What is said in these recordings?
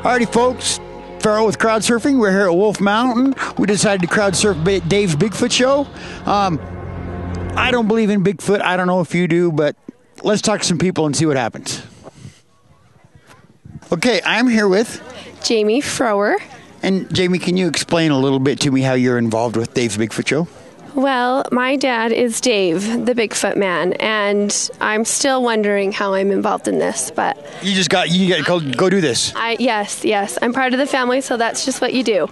Alrighty, folks. Farrell with Crowd Surfing. We're here at Wolf Mountain. We decided to crowd surf Dave's Bigfoot show. I don't believe in Bigfoot. I don't know if you do, but let's talk to some people and see what happens. Okay, I'm here with Jamie Frower. And Jamie, can you explain a little bit to me how you're involved with Dave's Bigfoot show? Well, my dad is Dave, the Bigfoot man, and I'm still wondering how I'm involved in this, but... You got to go do this. Yes. I'm part of the family, so that's just what you do,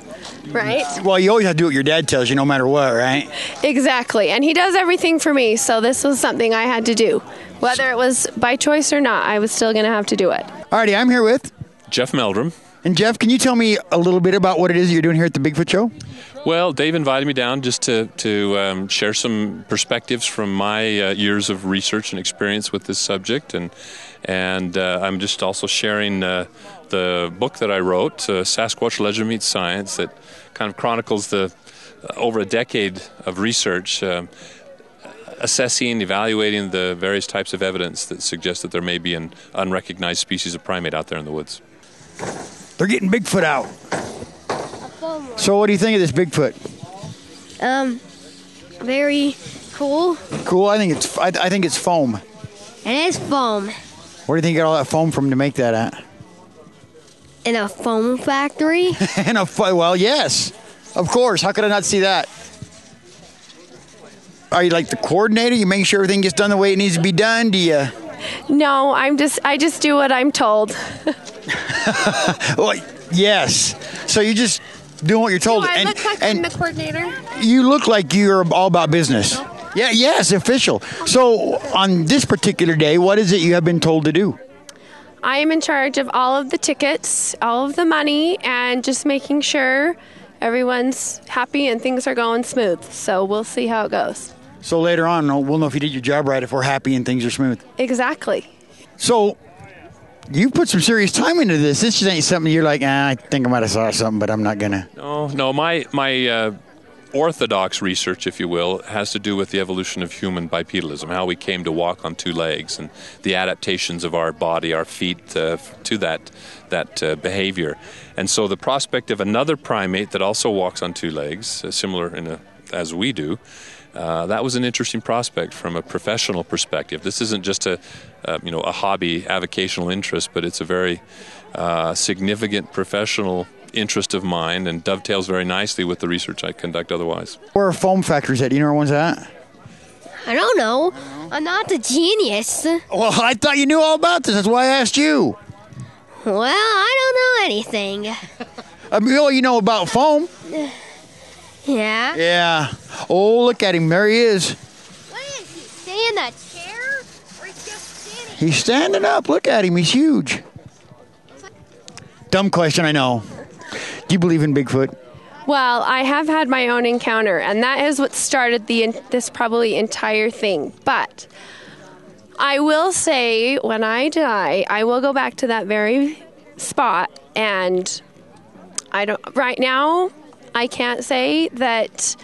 right? Well, you always have to do what your dad tells you, no matter what, right? Exactly, and he does everything for me, so this was something I had to do. Whether it was by choice or not, I was still going to have to do it. Alrighty, I'm here with... Jeff Meldrum. And Jeff, can you tell me a little bit about what it is you're doing here at the Bigfoot show? Well, Dave invited me down just to share some perspectives from my years of research and experience with this subject, and I'm just also sharing the book that I wrote, Sasquatch Legend Meets Science, that kind of chronicles the over a decade of research, assessing, evaluating the various types of evidence that suggest that there may be an unrecognized species of primate out there in the woods. They're getting Bigfoot out. So what do you think of this Bigfoot? Very cool. Cool. I think it's foam. It is foam. Where do you think you got all that foam from to make that at? In a foam factory? Well, yes. Of course. How could I not see that? Are you like the coordinator? You make sure everything gets done the way it needs to be done? Do you? No, I just do what I'm told. Well, yes. So you just doing what you're told. Do I look like I'm the coordinator? You look like you're all about business. Yeah, yes, official. So on this particular day, what is it you have been told to do? I am in charge of all of the tickets, all of the money, and just making sure everyone's happy and things are going smooth. So we'll see how it goes. So later on, we'll know if you did your job right, if we're happy and things are smooth. Exactly. So you put some serious time into this. This just ain't something you're like, I think I might have saw something, but I'm not going to. No, my orthodox research, if you will, has to do with the evolution of human bipedalism, how we came to walk on two legs, and the adaptations of our body, our feet, to that behavior. And so the prospect of another primate that also walks on two legs, similar as we do, that was an interesting prospect from a professional perspective. This isn't just a hobby, avocational interest, but it's a very significant professional interest of mine, and dovetails very nicely with the research I conduct otherwise. Where are foam factories at? Do you know where one's at? I don't know. I'm not the genius. Well, I thought you knew all about this. That's why I asked you. Well, I don't know anything. You know about foam. Yeah? Yeah. Oh, look at him. There he is. What is he? Stay in that chair? Or he's just standing? He's standing up. Look at him. He's huge. Dumb question, I know. Do you believe in Bigfoot? Well, I have had my own encounter, and that is what started this probably entire thing. But I will say, when I die, I will go back to that very spot, and right now, I can't say that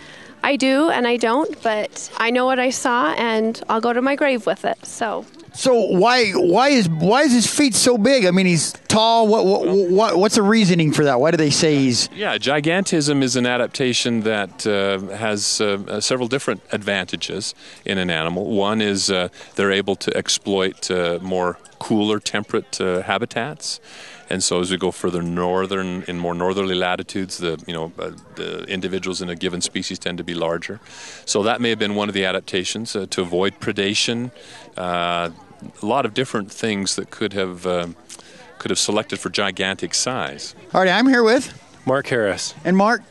I do and I don't, but I know what I saw, and I'll go to my grave with it. So why is his feet so big? I mean, he's tall. What's the reasoning for that? Why do they say he's? Yeah, gigantism is an adaptation that has several different advantages in an animal. One is they're able to exploit more cooler, temperate habitats. And so as we go further northern, in more northerly latitudes, the individuals in a given species tend to be larger. So that may have been one of the adaptations to avoid predation. A lot of different things that could have selected for gigantic size. All right, I'm here with Mark Harris. And Mark,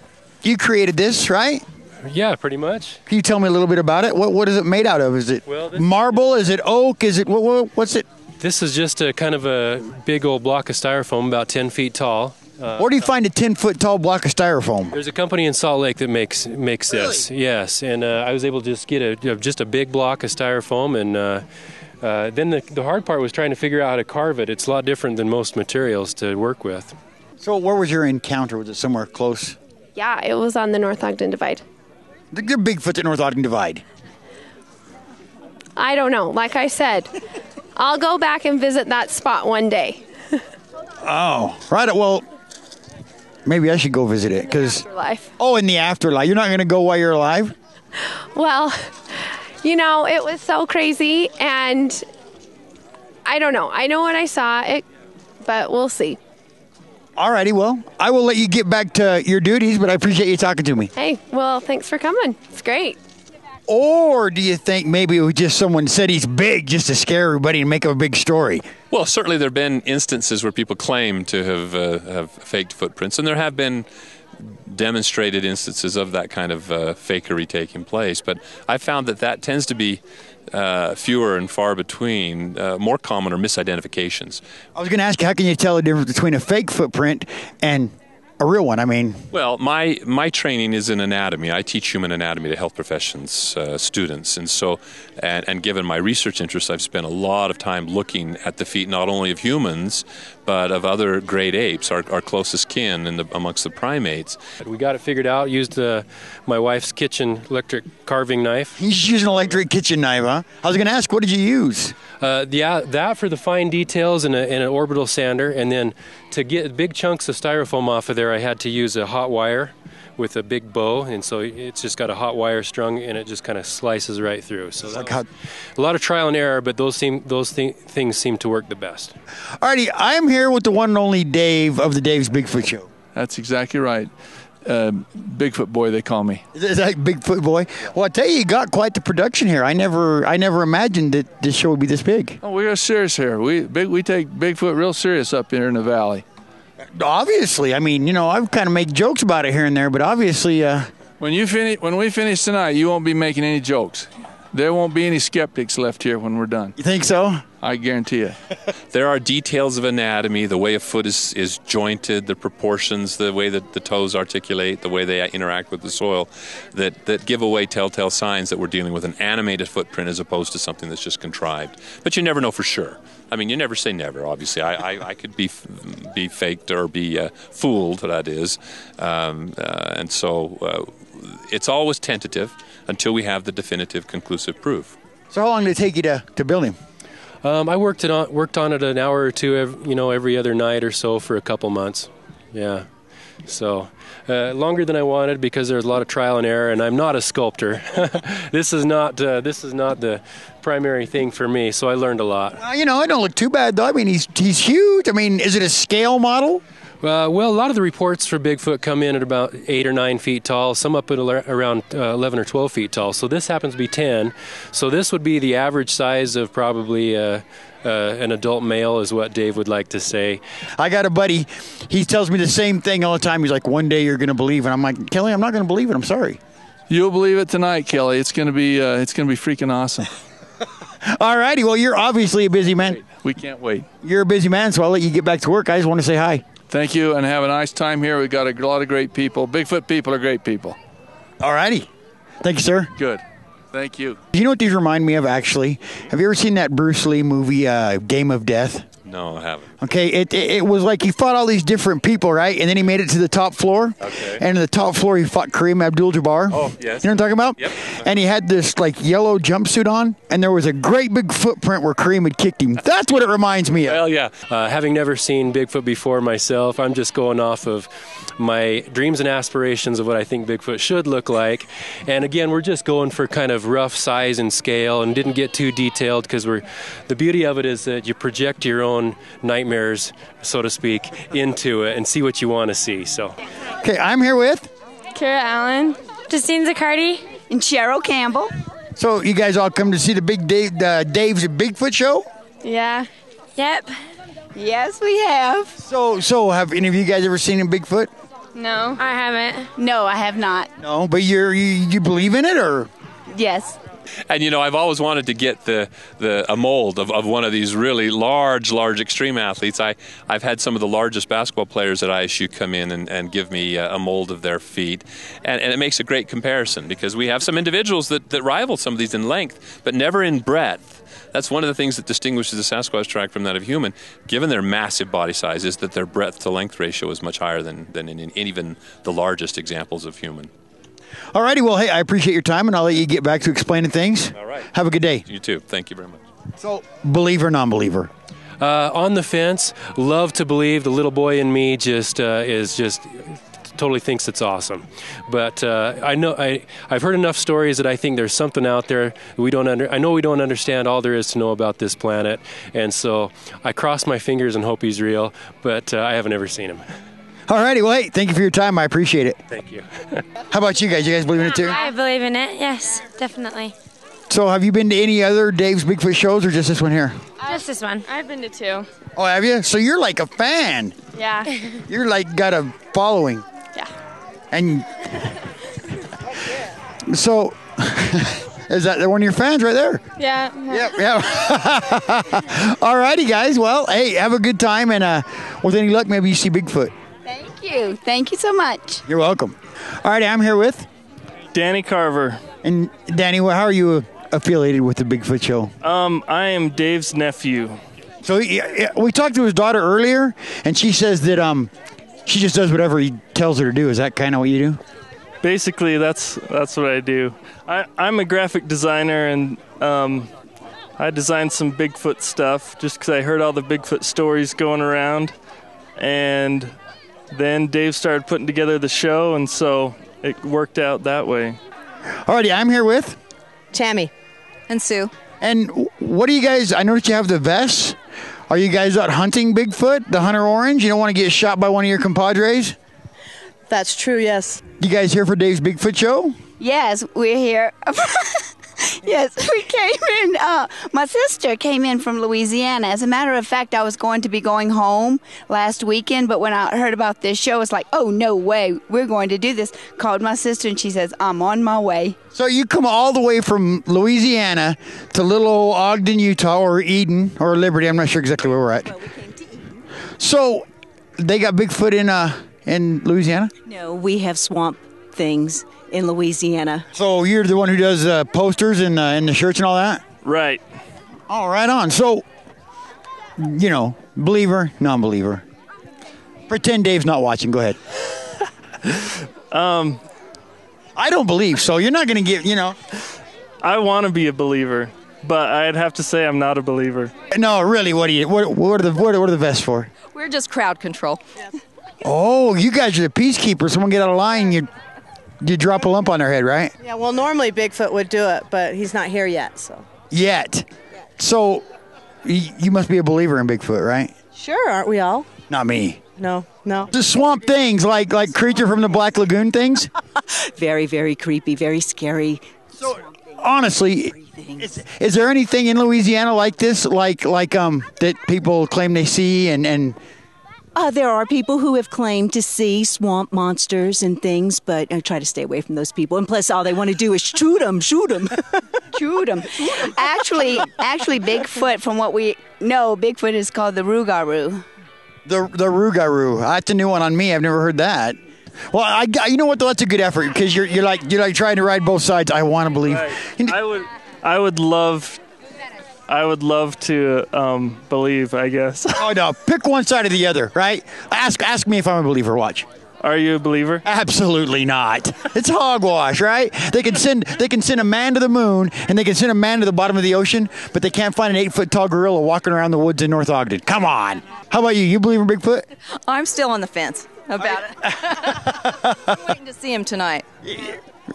you created this, right? Yeah, pretty much. Can you tell me a little bit about it? What is it made out of? Is it marble? Is it oak? Is it what's it? This is just a kind of a big old block of styrofoam, about 10 feet tall. Where do you find a 10-foot tall block of styrofoam? There's a company in Salt Lake that makes this. Really? Yes, and I was able to just get just a big block of styrofoam, and then the hard part was trying to figure out how to carve it. It's a lot different than most materials to work with. So where was your encounter? Was it somewhere close? Yeah, it was on the North Ogden Divide. The Bigfoot at North Ogden Divide. I don't know. Like I said, I'll go back and visit that spot one day. Oh, right. Well, maybe I should go visit it because. Afterlife. Oh, in the afterlife. You're not going to go while you're alive? Well, you know, it was so crazy, and I don't know. I know when I saw it, but we'll see. All righty. Well, I will let you get back to your duties, but I appreciate you talking to me. Hey, well, thanks for coming. It's great. Or do you think maybe it was just someone said he's big just to scare everybody and make up a big story? Well, certainly there have been instances where people claim to have faked footprints, and there have been demonstrated instances of that kind of fakery taking place. But I found that tends to be fewer and far between. More common are misidentifications. I was going to ask you, how can you tell the difference between a fake footprint and a real one? I mean, well, my training is in anatomy. I teach human anatomy to health professions students, and so and given my research interests, I've spent a lot of time looking at the feet not only of humans but of other great apes, our closest kin amongst the primates. We got it figured out. Used my wife's kitchen electric carving knife. he's using an electric kitchen knife, huh? I was going to ask, what did you use? That for the fine details and an orbital sander, and then to get big chunks of styrofoam off of there, I had to use a hot wire with a big bow, and so it's just got a hot wire strung, and it just kind of slices right through. So Like a lot of trial and error, but those things seem to work the best. Alrighty, I am here with the one and only Dave of the Dave's Bigfoot Show. That's exactly right. Bigfoot boy, they call me. Is that Bigfoot boy? Well, I tell you got quite the production here. I never imagined that this show would be this big. Oh, we are serious here. We take Bigfoot real serious up here in the valley. Obviously, I mean, you know, I've kind of made jokes about it here and there, but obviously, When we finish tonight, you won't be making any jokes. There won't be any skeptics left here when we're done. you think so? I guarantee you. There are details of anatomy, the way a foot is jointed, the proportions, the way that the toes articulate, the way they interact with the soil, that give away telltale signs that we're dealing with an animated footprint as opposed to something that's just contrived. But you never know for sure. I mean, you never say never, obviously. I could be faked or be fooled, that is. And so it's always tentative until we have the definitive, conclusive proof. So how long did it take you to build him? I worked on it an hour or two, every other night or so for a couple months. Yeah, so longer than I wanted because there's a lot of trial and error, and I'm not a sculptor. This is not the primary thing for me. So I learned a lot. You know, I don't look too bad though. I mean, he's huge. I mean, is it a scale model? Well, a lot of the reports for Bigfoot come in at about 8 or 9 feet tall, some up at around 11 or 12 feet tall. So this happens to be 10. So this would be the average size of probably an adult male, is what Dave would like to say. I got a buddy. He tells me the same thing all the time. He's like, one day you're going to believe. And I'm like, Kelly, I'm not going to believe it. I'm sorry. You'll believe it tonight, Kelly. It's going to be freaking awesome. All righty. Well, you're obviously a busy man. We can't wait. You're a busy man, so I'll let you get back to work. I just want to say hi. Thank you, and have a nice time here. We've got a lot of great people. Bigfoot people are great people. All righty. Thank you, sir. Good. Thank you. You know what these remind me of, actually? Have you ever seen that Bruce Lee movie, Game of Death? No, I haven't. Okay, it was like he fought all these different people, right? And then he made it to the top floor. Okay. And on the top floor, he fought Kareem Abdul-Jabbar. Oh, yes. You know what I'm talking about? Yep. And he had this, like, yellow jumpsuit on, and there was a great big footprint where Kareem had kicked him. That's what it reminds me of. Well, yeah. Having never seen Bigfoot before myself, I'm just going off of my dreams and aspirations of what I think Bigfoot should look like. And again, we're just going for kind of rough size and scale, and didn't get too detailed because the beauty of it is that you project your own nightmares, so to speak, into it and see what you want to see. So, Okay, I'm here with. Kara Allen, Justine Zaccardi, and Cheryl Campbell. So you guys all come to see the Dave's Bigfoot show? Yeah. Yep. Yes, we have. So have any of you guys ever seen a Bigfoot? No. I haven't. No, I have not. No, but you believe in it, or? Yes. And you know, I've always wanted to get a mold of one of these really large extreme athletes. I've had some of the largest basketball players at ISU come in and give me a mold of their feet, and it makes a great comparison because we have some individuals that rival some of these in length, but never in breadth. That's one of the things that distinguishes the Sasquatch track from that of human, given their massive body size, is that their breadth to length ratio is much higher than in even the largest examples of human. All righty. Well, hey, I appreciate your time, and I'll let you get back to explaining things. All right. Have a good day. You too. Thank you very much. So, believer, non-believer? On the fence. Love to believe. The little boy in me just totally thinks it's awesome. But I've heard enough stories that I think there's something out there we don't I know we don't understand all there is to know about this planet, and so I cross my fingers and hope he's real, but I haven't ever seen him. All righty, well, hey, thank you for your time. I appreciate it. Thank you. How about you guys? You guys believe in it too? I believe in it. Yes, definitely. So have you been to any other Dave's Bigfoot shows or just this one here? Just this one. I've been to 2. Oh, have you? So you're like a fan. Yeah. You're like got a following. Yeah. And so, is that one of your fans right there? Yeah. Yep. All righty, guys. Well, hey, have a good time, and with any luck, maybe you see Bigfoot. Thank you. Thank you so much. You're welcome. All righty, I'm here with Danny Carver. And Danny, how are you affiliated with the Bigfoot show? I am Dave's nephew. So we talked to his daughter earlier, and she says that she just does whatever he tells her to do. Is that kind of what you do? Basically, that's what I do. I'm a graphic designer, and I designed some Bigfoot stuff just because I heard all the Bigfoot stories going around. And then Dave started putting together the show, and so it worked out that way. Alrighty, I'm here with Tammy and Sue. And what do you guys, I noticed you have the vests. Are you guys out hunting Bigfoot, the Hunter Orange? You don't want to get shot by one of your compadres? That's true, yes. You guys here for Dave's Bigfoot show? Yes, we're here. Yes, we came in. My sister came in from Louisiana. As a matter of fact, I was going to be going home last weekend, but when I heard about this show, it's like, oh, no way, we're going to do this. Called my sister, and she says, I'm on my way. So you come all the way from Louisiana to little old Ogden, Utah, or Eden, or Liberty. I'm not sure exactly where we're at. Well, we came to Eden. So they got Bigfoot in Louisiana? No, we have swamp things in Louisiana. So you're the one who does posters and the shirts and all that? Right. Oh, right on. So, believer, non-believer. Pretend Dave's not watching. Go ahead. I don't believe so. You're not going to give, I want to be a believer, but I'd have to say I'm not a believer. No, really. What are the vests for? We're just crowd control. Oh, you guys are the peacekeepers. Someone get out of line, you drop a lump on their head, right? Yeah, well, normally Bigfoot would do it, but he's not here yet, so. Yet. So, you must be a believer in Bigfoot, right? Sure, aren't we all? Not me. No. The swamp things, like Creature from the Black Lagoon things? Very, very creepy, very scary. So, honestly, is there anything in Louisiana like this, like that people claim they see and there are people who have claimed to see swamp monsters and things, but I try to stay away from those people. And plus, all they want to do is shoot them. Shoot them. Actually, Bigfoot, from what we know, Bigfoot is called the Rougarou. The Rougarou. That's a new one on me. I've never heard that. Well, you know what? Though? That's a good effort because you're like trying to ride both sides. I want to believe. Right. I would love to believe, I guess. Oh no! Pick one side or the other, right? Ask me if I'm a believer. Watch. Are you a believer? Absolutely not. It's hogwash, right? They can send a man to the moon and they can send a man to the bottom of the ocean, but they can't find an 8-foot tall gorilla walking around the woods in North Ogden. Come on. How about you? You believe in Bigfoot? I'm still on the fence about it. I'm waiting to see him tonight.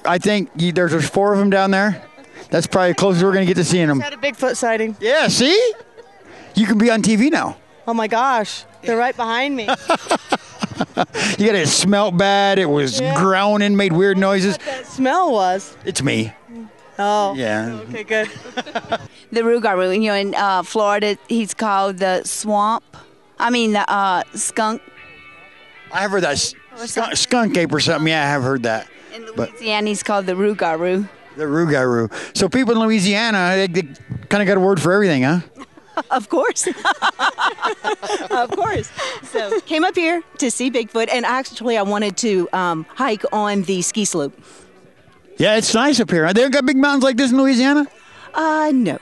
I think there's 4 of them down there. That's probably closest we're going to get to seeing them. Just had a Bigfoot sighting. Yeah, see? You can be on TV now. Oh my gosh, they're right behind me. You got it smelled bad. It was groaning, made weird noises. What that smell was? It's me. Oh. Yeah. Okay, good. The Rougarou, in Florida, he's called the skunk. I have heard that skunk ape or something. Yeah, I have heard that. In Louisiana, he's called the Rougarou. The Rougarou. So people in Louisiana, they kind of got a word for everything, huh? Of course. Of course. So came up here to see Bigfoot, and actually I wanted to hike on the ski slope. Yeah, it's nice up here. They got big mountains like this in Louisiana? No.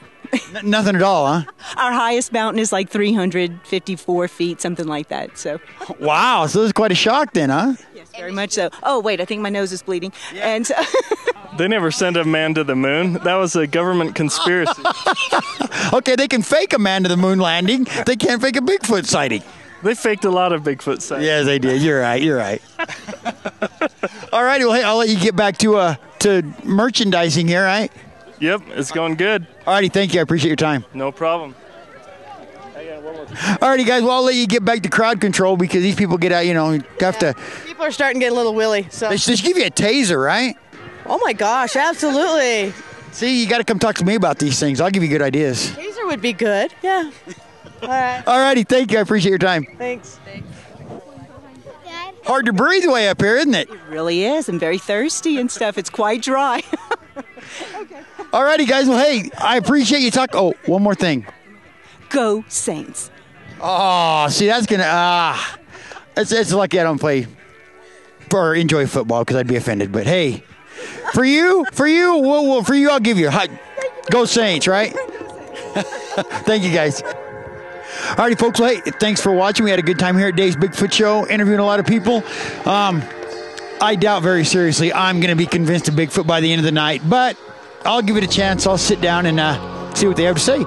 Nothing at all, huh? Our highest mountain is like 354 feet, something like that. So. Wow, so this is quite a shock then, huh? Yes. Very much so. Oh, wait, I think my nose is bleeding. Yeah. And They never sent a man to the moon. That was a government conspiracy. Okay, they can fake a man to the moon landing. They can't fake a Bigfoot sighting. They faked a lot of Bigfoot sightings. Yeah, they did. You're right. All righty. Well, hey, I'll let you get back to merchandising here, right? Yep, it's going good. All righty. Thank you. I appreciate your time. No problem. All righty, guys. Well, I'll let you get back to crowd control because these people get out, you have to. People are starting to get a little willy. So. They should give you a taser, right? Oh my gosh, absolutely. See, you got to come talk to me about these things. I'll give you good ideas. Taser would be good. Yeah. All right. All righty. Thank you. I appreciate your time. Thanks. Hard to breathe way up here, isn't it? it really is. I'm very thirsty and stuff. It's quite dry. Okay. All righty, guys. Well, hey, I appreciate you talking. Oh, one more thing. Go Saints. Oh, see, that's going to, it's lucky I don't play or enjoy football because I'd be offended. But hey, for you, I'll give you go Saints, right? Thank you, guys. All righty, folks. Well, hey, thanks for watching. We had a good time here at Dave's Bigfoot Show, interviewing a lot of people. I doubt very seriously I'm going to be convinced of Bigfoot by the end of the night, but I'll give it a chance. I'll sit down and see what they have to say.